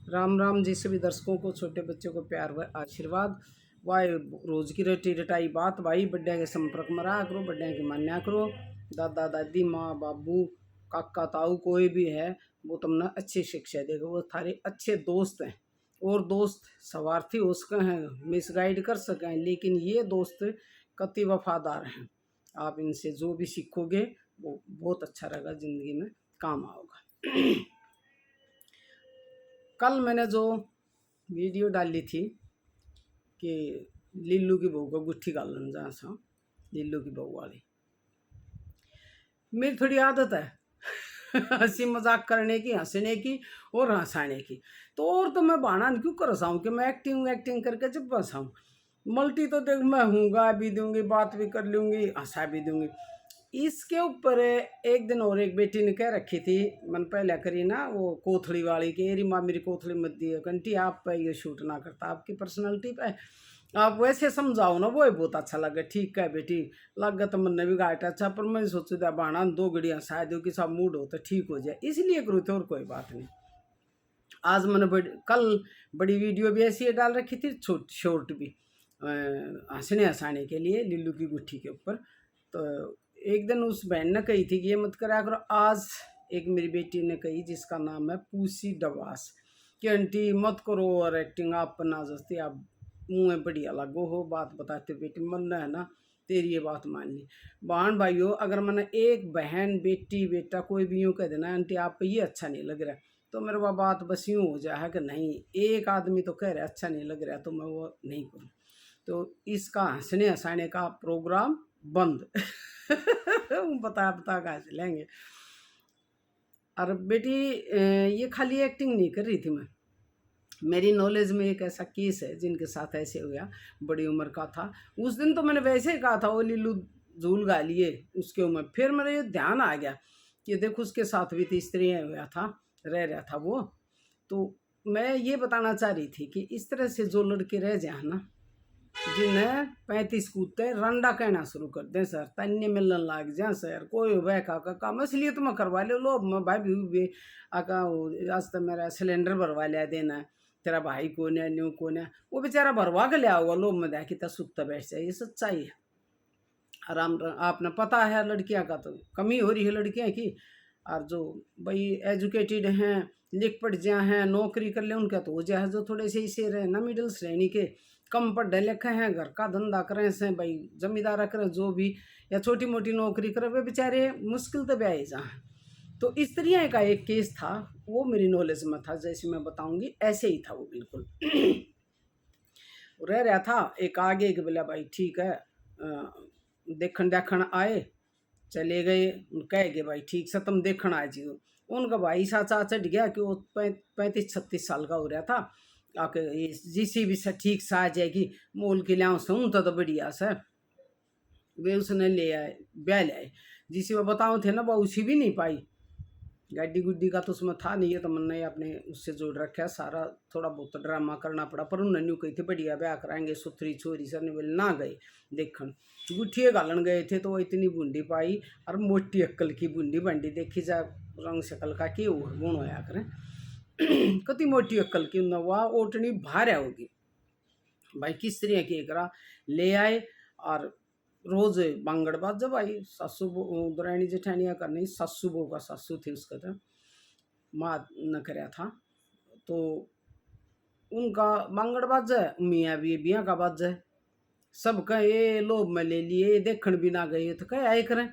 राम राम जी सभी दर्शकों को, छोटे बच्चों को प्यार व आशीर्वाद। वाह रोज की रटी रटाई बात भाई, बड्डे के संपर्क में रहा करो, बड्डे की मान्या करो। दादा दादी माँ बाबू काका ताऊ कोई भी है वो तुमने अच्छी शिक्षा देगा, वो थारे अच्छे दोस्त हैं। और दोस्त स्वार्थी हो सके हैं, मिसगाइड कर सकें, लेकिन ये दोस्त कति वफादार हैं। आप इनसे जो भी सीखोगे वो बहुत अच्छा रहेगा, ज़िंदगी में काम आओगा। कल मैंने जो वीडियो डाली थी कि लिल्लू की बहू को गुट्ठी गालन जहाँ सा, लिल्लू की बहू वाली, मेरी थोड़ी आदत है हंसी मजाक करने की, हंसने की और हंसाने की। तो मैं बहाना क्यों कर हंसाऊँ कि मैं एक्टिंग करके जब हंसाऊँ। मल्टी तो देख मैं हूँ, गा भी दूंगी, बात भी कर लूँगी, हंसा भी दूंगी। इसके ऊपर एक दिन और एक बेटी ने कह रखी थी, मन पहले करी ना वो कोथड़ी वाली की, अरे माँ मेरी कोथड़ी मत दिए घंटी, आप पे ये शूट ना करता, आपकी पर्सनालिटी पे आप वैसे समझाओ ना, वो बहुत अच्छा लगे। ठीक है बेटी, लग गया तो मन भी गाट अच्छा, पर मैं सोचू था बाणा दो घड़ियाँ शायद कि सब मूड हो तो ठीक हो जाए, इसलिए करूँ थे और कोई बात नहीं। आज मैंने कल बड़ी वीडियो भी ऐसी डाल रखी थी, शॉर्ट भी हंसने हंसाने के लिए लिल्लू की गुट्ठी के ऊपर। तो एक दिन उस बहन ने कही थी कि ये मत करा करो। आज एक मेरी बेटी ने कही जिसका नाम है पूसी डबास, कि आंटी मत करो और एक्टिंग, आप ना जस्ती, आप मुँह में बढ़िया लगो हो, बात बताते बेटी मन है ना तेरी ये बात मान ली। बहन भाइयों, अगर मैंने एक बहन बेटी बेटा कोई भी यूँ कह देना आंटी आप ये अच्छा नहीं लग रहा, तो मेरे वो बात बस यूँ हो जाए कि नहीं, एक आदमी तो कह रहा अच्छा नहीं लग रहा तो मैं वो नहीं करूँ। तो इसका हंसने हंसाने का प्रोग्राम बंद बता बता कहाँ से लेंगे। और बेटी ये खाली एक्टिंग नहीं कर रही थी, मैं मेरी नॉलेज में एक ऐसा केस है जिनके साथ ऐसे हुआ, बड़ी उम्र का था। उस दिन तो मैंने वैसे ही कहा था वो लिल्लू झूल गा लिए उसके उम्र, फिर मेरे ये ध्यान आ गया कि देखो उसके साथ भी तीसरी हुआ था, रह रहा था वो। तो मैं ये बताना चाह रही थी कि इस तरह से जो लड़के रह जाए ना, जिन्हें 35 कूदते रंडा कहना शुरू कर दें सर, तन्ने मिलने लग जाए सर, कोई वह का काम, इसलिए तो मैं करवा लो लो मैं भाई भी आका आज तो मेरा सिलेंडर भरवा लिया देना है, तेरा भाई कौन है न्यू कौन है, वो बेचारा भरवा के लिया होगा, लोग में देख कि सुखता बैठ जाए, ये सच्चाई है। आराम आपने पता है लड़कियां का तो कमी हो रही है लड़कियां की, और जो भाई एजुकेटेड हैं, लिख पढ़ जा हैं, नौकरी कर ले, उनका तो हो जाए, जो थोड़े से इसे रहे ना मिडिल श्रेणी के, कम पढ़े लिखे हैं, घर का धंधा करें से भाई, जमींदारा करें जो भी, या छोटी मोटी नौकरी करें, वे बेचारे मुश्किल तो ब्याह जा। तो इस तरह का एक केस था, वो मेरी नॉलेज में था, जैसे मैं बताऊंगी ऐसे ही था वो बिल्कुल। रह रहा था एक आगे के बोला भाई ठीक है, देखन देखन आए, चले गए, कह गए भाई ठीक से तुम देखन आए जी। उनका भाई साचा चढ़ गया कि वो 35-36 साल का हो रहा था, आके जिसी भी से ठीक से आ जाएगी, मोल के लिया से तो बढ़िया से वे उसने ले आए, ब्याह ले आए। जिसे वो बताओ थे ना वो उसी भी नहीं पाई, गाड़ी गुड्डी का तो उसमें था नहीं है, तो मैंने अपने उससे जोड़ रखा है सारा, थोड़ा बहुत ड्रामा करना पड़ा, पर उन्होंने न्यू कही थी बढ़िया ब्याह कराएंगे, सुथरी छोरी सर ने बोले ना गए देखन, गुठिए गालन गए थे तो वो इतनी बूंदी पाई, और मोटी अक्कल की बूंदी बंडी देखी जा, रंग शकल का कि गुण होया करें कति मोटी अक्कल की नवा ओटनी भार होगी भाई, किस तरह की करा ले आए। और रोज बांगड़ बाज जब आई, सासू दरानी जेठानिया करनी, सासू बहू का सासू थी उसका तो माँ न कराया था, तो उनका बांगड़ बाज है, मियाँ भी बिया का बाज है, सब कहे लोभ में ले लिए, देखण भी ना गए तो कहे आए करें।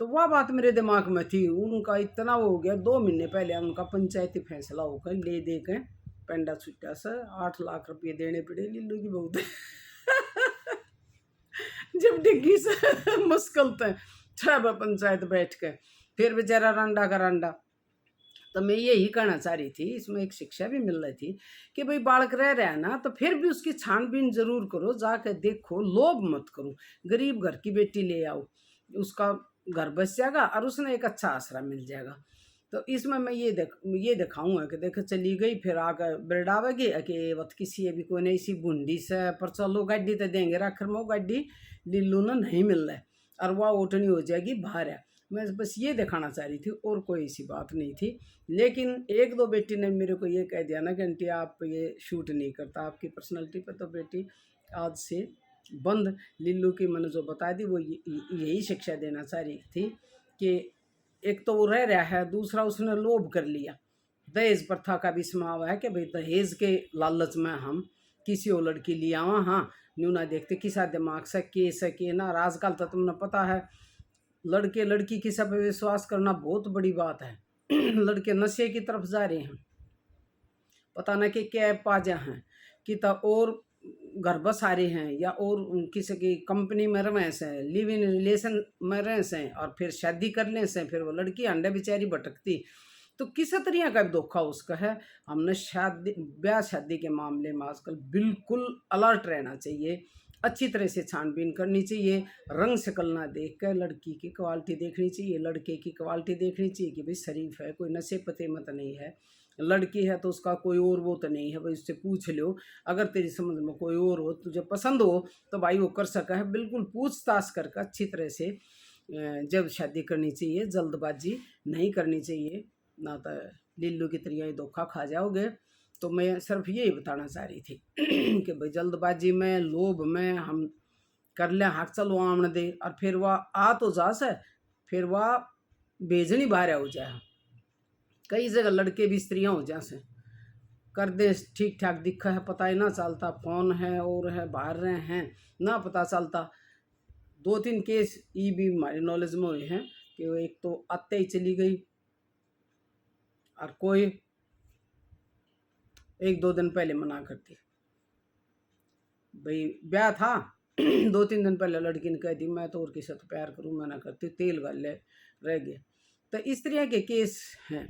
तो वह बात मेरे दिमाग में थी, उनका इतना वो हो गया, 2 महीने पहले उनका पंचायती फैसला होकर ले दे के पेंडा छुट्टा से 8 लाख रुपये देने पड़े लिल्लू की बहुत जब डिग्गी से मुश्किल थे छह पंचायत बैठ के, फिर बेचारा रंडा का रंडा। तो मैं यही कहना चाह रही थी, इसमें एक शिक्षा भी मिल रही थी कि भाई बालक रह रहा है ना तो फिर भी उसकी छानबीन जरूर करो, जाके देखो, लोभ मत करो। गरीब घर की बेटी ले आओ, उसका घर बस जाएगा और उसने एक अच्छा आसरा मिल जाएगा। तो इसमें मैं ये दिखाऊंगा कि देखो चली गई, फिर आगे बिरडावेगी कि वत किसी अभी कोई नहीं इसी बूंदी से, पर चलो गाड़ी तो देंगे, आखिर में वो गाड़ी लिल्लू ने नहीं मिल रहा है और वह ओटनी हो जाएगी बाहर है। मैं बस ये दिखाना चाह रही थी और कोई ऐसी बात नहीं थी। लेकिन एक दो बेटी ने मेरे को ये कह दिया ना कि आंटी आप ये शूट नहीं करता आपकी पर्सनैलिटी पे, तो बेटी आज से बंद। लिल्लू की मैंने जो बता दी वो यही शिक्षा देना चाह रही थी कि एक तो वो रह रहा है, दूसरा उसने लोभ कर लिया। दहेज प्रथा का भी समाव है कि भाई दहेज के लालच में हम किसी और लड़की लिया हुआ, हाँ न्यू ना देखते किसा दिमाग से के सके ना। आजकल तो तुमने पता है लड़के लड़की की सब विश्वास करना बहुत बड़ी बात है। लड़के नशे की तरफ जा रहे हैं, पता ना कि क्या पाजा हैं कि तब और घर बस आ रहे हैं या और किसी की कंपनी में रहे से, लिव इन रिलेशन में रहे से और फिर शादी कर ले से, फिर वो लड़की अंडे बेचारी भटकती। तो किस तरह का भी धोखा उसका है। हमने शादी ब्याह शादी के मामले में आजकल बिल्कुल अलर्ट रहना चाहिए, अच्छी तरह से छानबीन करनी चाहिए, रंग शक्ल ना देख कर लड़की की क्वालिटी देखनी चाहिए, लड़के की क्वालिटी देखनी चाहिए कि भाई शरीफ है, कोई नशे पते मत नहीं है। लड़की है तो उसका कोई और वो तो नहीं है, भाई उससे पूछ लो, अगर तेरी समझ में कोई और हो तुझे पसंद हो तो भाई वो कर सका है। बिल्कुल पूछताछ करके अच्छी तरह से जब शादी करनी चाहिए, जल्दबाजी नहीं करनी चाहिए, ना तो लिल्लू की तरह ही धोखा खा जाओगे। तो मैं सिर्फ यही बताना चाह रही थी कि भाई जल्दबाजी में लोभ में हम कर ले हाथ चलो आमने दे और फिर वह आ तो जा से फिर वह भेजनी बाहर हो जाए। कई जगह लड़के भी स्त्रियाँ हो जैसे कर दे ठीक ठाक दिखा है, पता ही ना चलता कौन है और है बाहर रहे हैं ना पता चलता। दो तीन केस ये भी हमारे नॉलेज में हुए हैं कि वो एक तो आते ही चली गई और कोई एक दो दिन पहले मना करती, भाई ब्याह था 2-3 दिन पहले लड़की ने कह दी मैं तो और किसी से प्यार करूँ, मना करती, तेल गाले रह गए। तो इस तरह के केस हैं।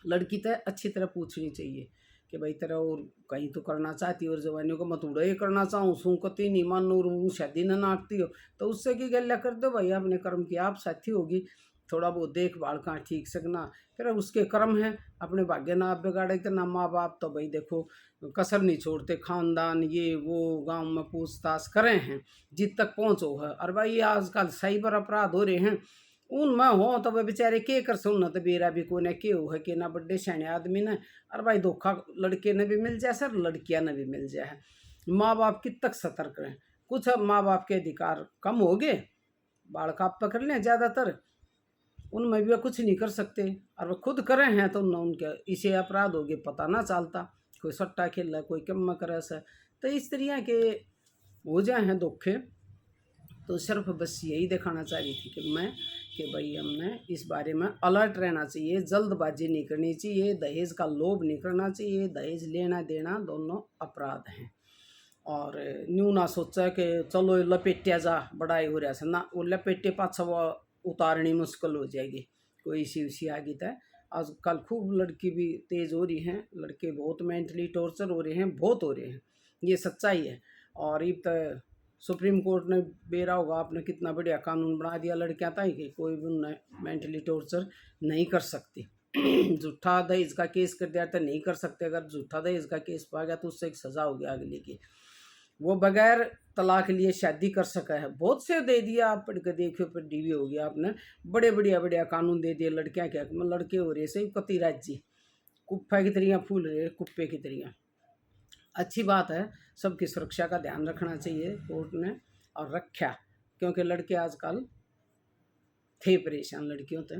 लड़की तो अच्छी तरह पूछनी चाहिए कि भाई तेरा और कहीं तो करना चाहती और जवानियों को मत उड़ा ये करना चाहूँ सू कती नहीं मानो रू शादी न नाटती हो तो उससे की गल्ला कर दो भाई, आपने कर्म किया आप साथी होगी, थोड़ा बहुत देखभाल कहाँ ठीक सकना, फिर उसके कर्म है, अपने भाग्य ना आप बिगाड़े तो ना माँ बाप तो भाई देखो कसर नहीं छोड़ते, खानदान ये वो गांव में पूछताछ करें हैं जित तक पहुँचो है। और भाई आजकल साइबर अपराध हो रहे हैं, उन में हो तो वे बेचारे के कर सुन तो बेरा भी को ने के हो है कि ना बड़े सैने आदमी ने। और भाई धोखा लड़के ने भी मिल जाए सर, लड़कियां ने भी मिल जाए। माँ बाप कित तक सतर्क रहें, कुछ अब माँ बाप के अधिकार कम हो गए, बालक आप पकड़ लें ज़्यादातर, उनमें भी कुछ नहीं कर सकते और वो खुद करें हैं तो उनके इसे अपराध हो गए पता ना चलता, कोई सट्टा खेल रहा है कोई कम करे से। तो इस तरह के हो जाए हैं धोखे। तो सिर्फ बस यही दिखाना चाह रही थी कि मैं कि भाई हमने इस बारे में अलर्ट रहना चाहिए, जल्दबाजी नहीं करनी चाहिए, दहेज का लोभ नहीं करना चाहिए, दहेज लेना देना दोनों अपराध हैं। और न्यू ना सोचा कि चलो लपेटिया जा बड़ाई हो रहा है ना, वो लपेटे पाछा वो उतारनी मुश्किल हो जाएगी, कोई इसी उसी आ गई था। आजकल खूब लड़की भी तेज़ हो रही हैं, लड़के बहुत मेंटली टॉर्चर हो रहे हैं, बहुत हो रहे हैं, ये सच्चाई है। और ये तो सुप्रीम कोर्ट ने बेरा होगा आपने कितना बढ़िया कानून बना दिया लड़कियां ताई कि कोई भी उन्हें मेंटली टॉर्चर नहीं कर सकती। झूठा दहेज का केस कर दिया तो नहीं कर सकते, अगर झूठा दहेज का केस पा गया तो उससे एक सज़ा होगी अगले की, वो बगैर तलाक लिए शादी कर सका है। बहुत से दे दिया, आप पढ़ के देखियो पर डीवी हो गया आपने, बड़े बढ़िया बढ़िया कानून दे दिए लड़कियां के हक में, लड़के हो रहे सही कति राज्य कुप्पा की तरह फूल रहे कुप्पे की तरह। अच्छी बात है, सबकी सुरक्षा का ध्यान रखना चाहिए कोर्ट ने और रखा, क्योंकि लड़के आजकल थे परेशान लड़कियों से।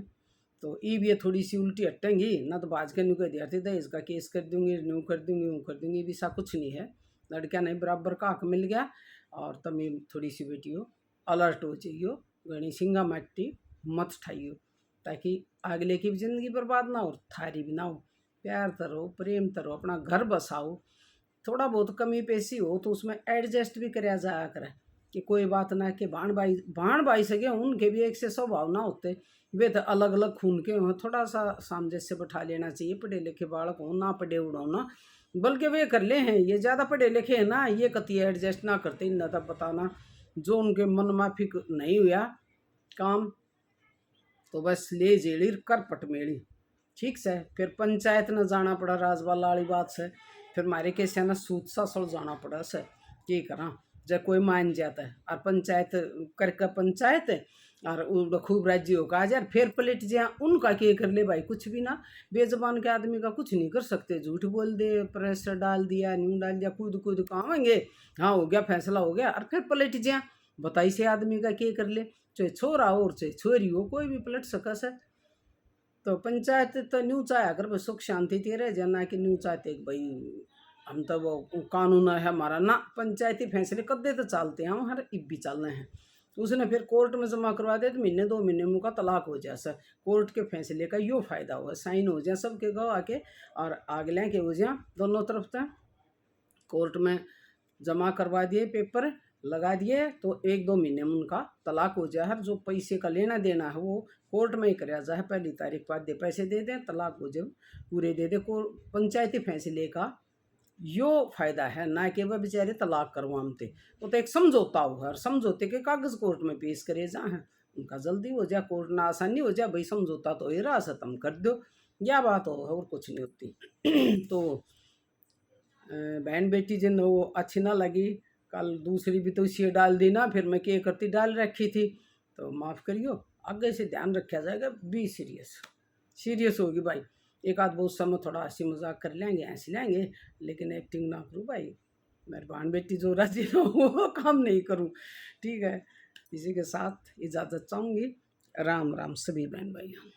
तो ये भी थोड़ी सी उल्टी हटेंगी ना तो बाज के न्यू कह दिया था इसका केस कर दूंगी न्यू कर दूंगी वो कर दूंगी, भी सा कुछ नहीं है। लड़कियां नहीं बराबर का हक मिल गया और तब थोड़ी सी बेटियों अलर्ट हो जाइयो, गणी सिंगा मट्टी मत ठाइयो, ताकि अगले की भी ज़िंदगी बर्बाद ना हो थारी भी ना हो। प्यार तरो प्रेम तरो, अपना घर बसाओ, थोड़ा बहुत कमी पेशी हो तो उसमें एडजस्ट भी कराया जाया करे कि कोई बात ना कि भाण भाई सके उनके भी एक से स्वभाव ना होते, वे तो अलग अलग खून के हों, थोड़ा सा सामंजस्य बैठा लेना चाहिए। पढ़े लिखे बालक हो ना पढ़े उड़ो ना, बल्कि वे कर ले हैं ये ज़्यादा पढ़े लिखे हैं ना, ये कति एडजस्ट ना करते न तब बताना जो उनके मन माफिक नहीं हुआ काम तो बस ले जेड़ी कर पटमेड़ी ठीक से। फिर पंचायत न जाना पड़ा राजवाला वाली बात से, फिर मारे कैसे ना सूद सा सड़ जाना पड़ा से, ये करा जब कोई मान जाता है और पंचायत करके पंचायत और वो खूब राज्य होगा आज यार फिर पलट जाए उनका क्या कर ले भाई, कुछ भी ना। बेजबान के आदमी का कुछ नहीं कर सकते, झूठ बोल दे, प्रेशर डाल दिया, न्यू डाल दिया, कूद कूद कहावेंगे, हाँ हो गया फैसला हो गया, और फिर पलट जाए। बताई से आदमी का क्या कर ले, चाहे छोरा हो और चाहे छोरी हो, कोई भी पलट सकस है। तो पंचायत तो न्यू चाहे अगर भाई सुख शांति थी रहे जना कि न्यू चाहते कि भाई हम तो वो कानून है हमारा ना, पंचायती फैसले कदे तो चलते हैं, हम हर इब भी चलने हैं। तो उसने फिर कोर्ट में जमा करवा दिया तो महीने 2 महीने में उनका तलाक हो जाए। सर कोर्ट के फैसले का यो फायदा हुआ, साइन हो जाए सबके गवाह के, और आगले के हो जाए दोनों तरफ से। कोर्ट में जमा करवा दिए, पेपर लगा दिए, तो 1-2 महीने में उनका तलाक हो जाए। हर जो पैसे का लेना देना है वो कोर्ट में ही कराया जाए, पहली तारीख बाद दे पैसे दे दें, तलाक हो जाए पूरे दे दे। को पंचायती फैसले का यो फायदा है, ना कि वह बेचारे तलाक करवाते। वो तो एक समझौता हुआ, और समझौते के कागज कोर्ट में पेश करे जा हैं, उनका जल्दी हो जाए, कोर्ट ना आसानी हो जाए, भाई समझौता तो ही रहा खत्म कर दो, यह बात हो और कुछ नहीं होती। तो बहन बेटी जिन वो अच्छी ना लगी, कल दूसरी भी तो इसी डाल दी ना, फिर मैं क्या करती डाल रखी थी, तो माफ़ करियो, आगे से ध्यान रखा जाएगा, बी सीरियस, सीरियस होगी भाई। एक आध बहुत समय थोड़ा हंसी मजाक कर लेंगे, हंस लेंगे, लेकिन एक्टिंग ना करूँ भाई, मेरी बहन बेटी जो राजी ना वो काम नहीं करूँ, ठीक है। इसी के साथ इजाज़त चाहूँगी, राम राम सभी बहन भाइयों।